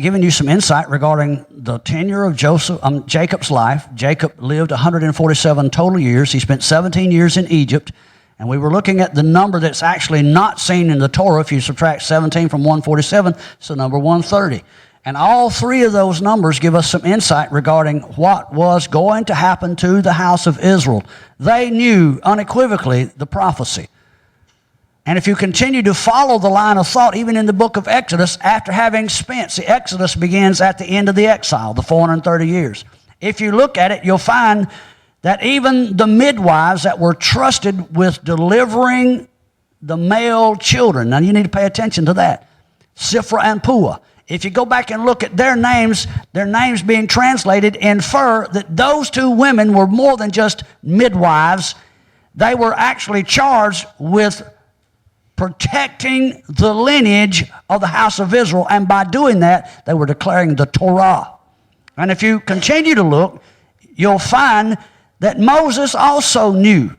Giving you some insight regarding the tenure of Jacob's life. Jacob lived 147 total years. He spent 17 years in Egypt. And we were looking at the number that's actually not seen in the Torah. If you subtract 17 from 147, it's the number 130. And all three of those numbers give us some insight regarding what was going to happen to the house of Israel. They knew unequivocally the prophecy. And if you continue to follow the line of thought, even in the book of Exodus, after having spent, see, Exodus begins at the end of the exile, the 430 years. If you look at it, you'll find that even the midwives that were trusted with delivering the male children, now you need to pay attention to that, Sifra and Puah. If you go back and look at their names being translated infer that those two women were more than just midwives. They were actually charged with protecting the lineage of the house of Israel, and by doing that, they were declaring the Torah. And if you continue to look, you'll find that Moses also knew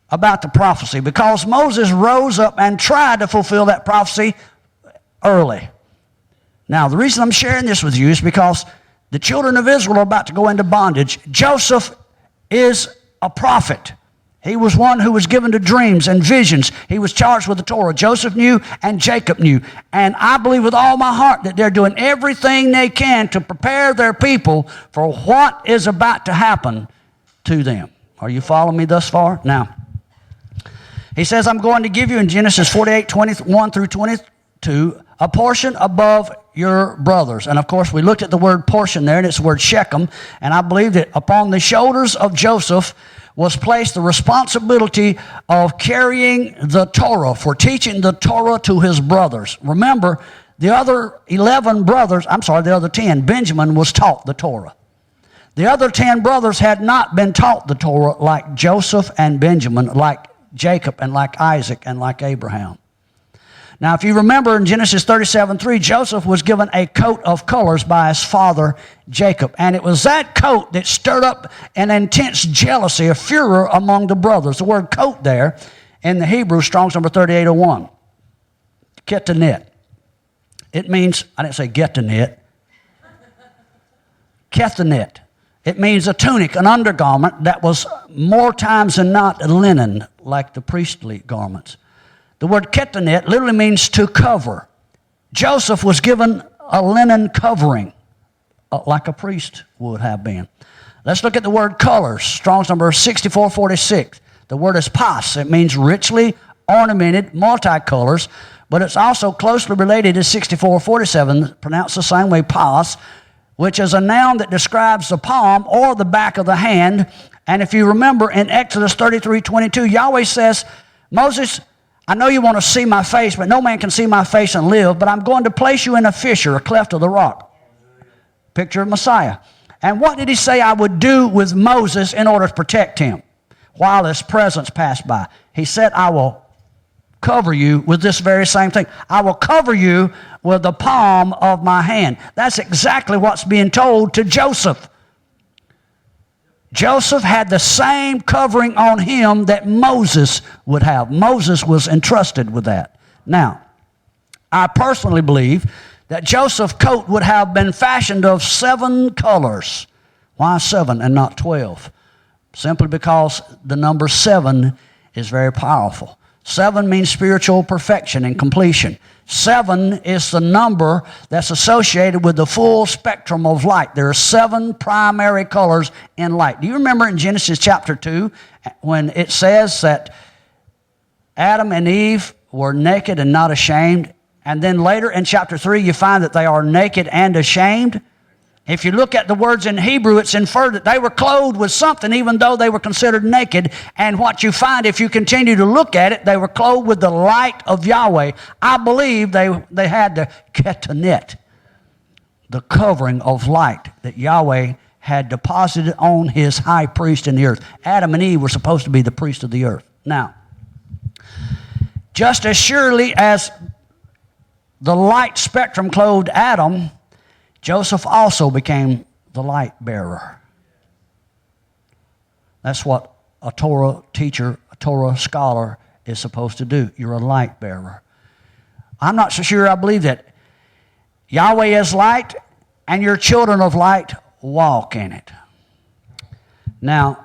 about the prophecy, because Moses rose up and tried to fulfill that prophecy early. Now, the reason I'm sharing this with you is because the children of Israel are about to go into bondage. Joseph is a prophet. He was one who was given to dreams and visions. He was charged with the Torah. Joseph knew and Jacob knew. And I believe with all my heart that they're doing everything they can to prepare their people for what is about to happen to them. Are you following me thus far? Now, he says, I'm going to give you in Genesis 48, 21 through 22, a portion above your brothers. And of course, we looked at the word portion there, and it's the word Shechem. And I believe that upon the shoulders of Joseph was placed the responsibility of carrying the Torah, for teaching the Torah to his brothers. Remember, the other 10, Benjamin was taught the Torah. The other 10 brothers had not been taught the Torah like Joseph and Benjamin, like Jacob and like Isaac and like Abraham. Now, if you remember in Genesis 37:3, Joseph was given a coat of colors by his father Jacob. And it was that coat that stirred up an intense jealousy, a furor among the brothers. The word coat there in the Hebrew, Strong's number 3801, ketanet. It means, I didn't say get the knit, ketanet. It means a tunic, an undergarment that was more times than not linen, like the priestly garments. The word ketanet literally means to cover. Joseph was given a linen covering, like a priest would have been. Let's look at the word colors. Strong's number 6446. The word is pas. It means richly ornamented, multicolors, but it's also closely related to 6447, pronounced the same way, pas, which is a noun that describes the palm or the back of the hand. And if you remember in Exodus 33:22, Yahweh says, Moses, I know you want to see my face, but no man can see my face and live, but I'm going to place you in a fissure, a cleft of the rock. Picture of Messiah. And what did he say I would do with Moses in order to protect him while his presence passed by? He said, I will cover you with this very same thing. I will cover you with the palm of my hand. That's exactly what's being told to Joseph. Joseph had the same covering on him that Moses would have. Moses was entrusted with that. Now, I personally believe that Joseph's coat would have been fashioned of 7 colors. Why 7 and not 12? Simply because the number 7 is very powerful. 7 means spiritual perfection and completion. 7 is the number that's associated with the full spectrum of light. There are 7 primary colors in light. Do you remember in Genesis chapter 2 when it says that Adam and Eve were naked and not ashamed? And then later in chapter 3 you find that they are naked and ashamed. If you look at the words in Hebrew, it's inferred that they were clothed with something even though they were considered naked. And what you find, if you continue to look at it, they were clothed with the light of Yahweh. I believe they had the ketanet, the covering of light that Yahweh had deposited on his high priest in the earth. Adam and Eve were supposed to be the priest of the earth. Now, just as surely as the light spectrum clothed Adam, Joseph also became the light bearer. That's what a Torah teacher, a Torah scholar is supposed to do. You're a light bearer. I'm not so sure I believe that Yahweh is light, and your children of light walk in it. Now,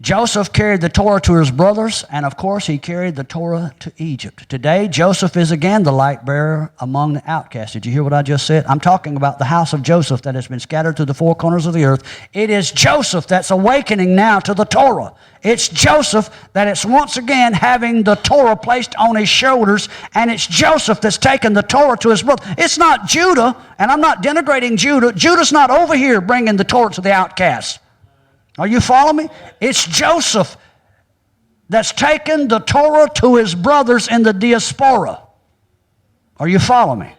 Joseph carried the Torah to his brothers, and of course he carried the Torah to Egypt. Today, Joseph is again the light bearer among the outcasts. Did you hear what I just said? I'm talking about the house of Joseph that has been scattered to the four corners of the earth. It is Joseph that's awakening now to the Torah. It's Joseph that is once again having the Torah placed on his shoulders, and it's Joseph that's taken the Torah to his brother. It's not Judah, and I'm not denigrating Judah. Judah's not over here bringing the Torah to the outcasts. Are you following me? It's Joseph that's taken the Torah to his brothers in the diaspora. Are you following me?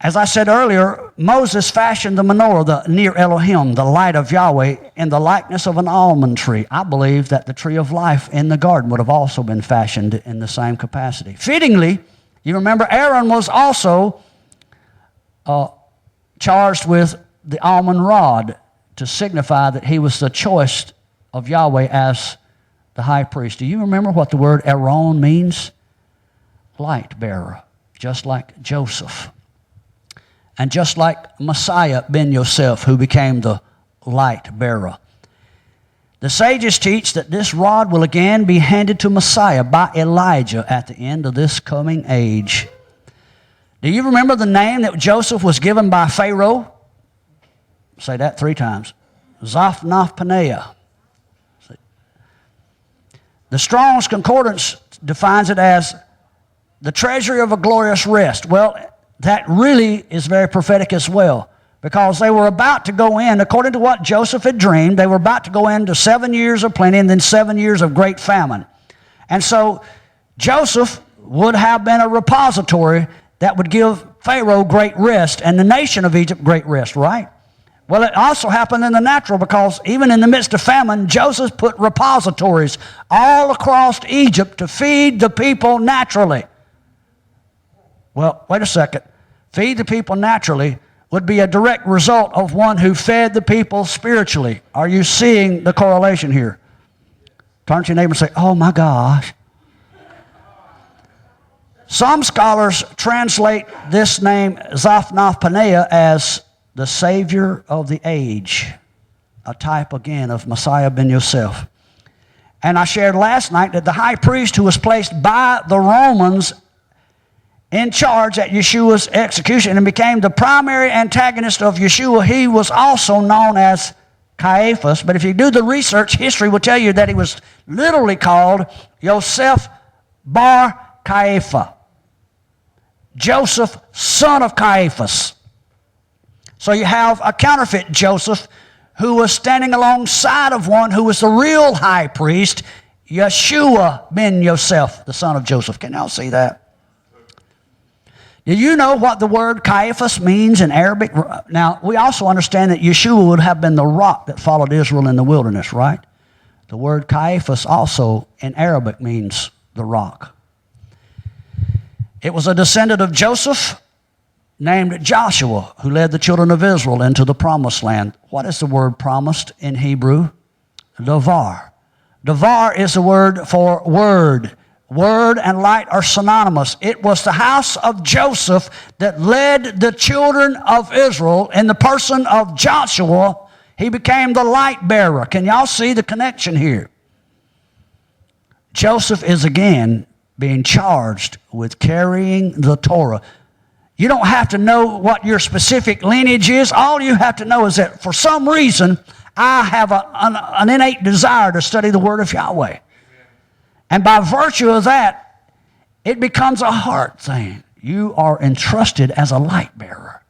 As I said earlier, Moses fashioned the menorah, the near Elohim, the light of Yahweh, in the likeness of an almond tree. I believe that the tree of life in the garden would have also been fashioned in the same capacity. Fittingly, you remember Aaron was also charged with the almond rod to signify that he was the choice of Yahweh as the high priest. Do you remember what the word Aaron means? Light bearer, just like Joseph. And just like Messiah ben Yosef, who became the light bearer. The sages teach that this rod will again be handed to Messiah by Elijah at the end of this coming age. Do you remember the name that Joseph was given by Pharaoh? Say that 3 times. Zaphnath-Paneah. The Strong's Concordance defines it as the treasury of a glorious rest. Well, that really is very prophetic as well, because they were about to go in, according to what Joseph had dreamed, they were about to go into 7 years of plenty and then 7 years of great famine. And so Joseph would have been a repository that would give Pharaoh great rest and the nation of Egypt great rest, right? Well, it also happened in the natural, because even in the midst of famine, Joseph put repositories all across Egypt to feed the people naturally. Well, wait a second. Feed the people naturally would be a direct result of one who fed the people spiritually. Are you seeing the correlation here? Turn to your neighbor and say, oh my gosh. Some scholars translate this name Zaphnath-Paneah as the Savior of the age, a type again of Messiah ben Yosef. And I shared last night that the high priest who was placed by the Romans in charge at Yeshua's execution and became the primary antagonist of Yeshua, he was also known as Caiaphas. But if you do the research, history will tell you that he was literally called Yosef bar Caiaphas. Joseph, son of Caiaphas. So you have a counterfeit Joseph who was standing alongside of one who was the real high priest, Yeshua ben Yosef, the son of Joseph. Can y'all see that? Do you know what the word Caiaphas means in Arabic? Now, we also understand that Yeshua would have been the rock that followed Israel in the wilderness, right? The word Caiaphas also in Arabic means the rock. It was a descendant of Joseph named Joshua, who led the children of Israel into the promised land. What is the word promised in Hebrew? Davar. Davar is the word for word. Word and light are synonymous. It was the house of Joseph that led the children of Israel in the person of Joshua. He became the light bearer. Can y'all see the connection here? Joseph is again being charged with carrying the Torah. You don't have to know what your specific lineage is. All you have to know is that for some reason, I have an innate desire to study the Word of Yahweh. And by virtue of that, it becomes a heart thing. You are entrusted as a light bearer.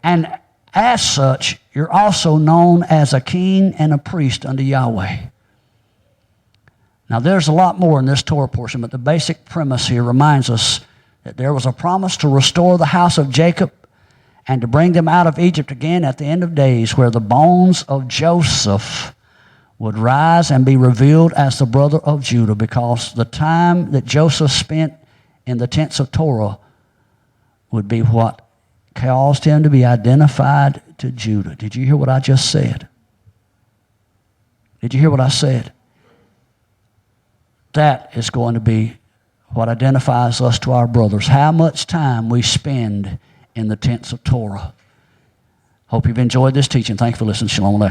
And as such, you're also known as a king and a priest unto Yahweh. Now, there's a lot more in this Torah portion, but the basic premise here reminds us that there was a promise to restore the house of Jacob and to bring them out of Egypt again at the end of days, where the bones of Joseph would rise and be revealed as the brother of Judah, because the time that Joseph spent in the tents of Torah would be what caused him to be identified to Judah. Did you hear what I just said? Did you hear what I said? That is going to be what identifies us to our brothers, how much time we spend in the tents of Torah. Hope you've enjoyed this teaching. Thank you for listening. Shalom Aleichem.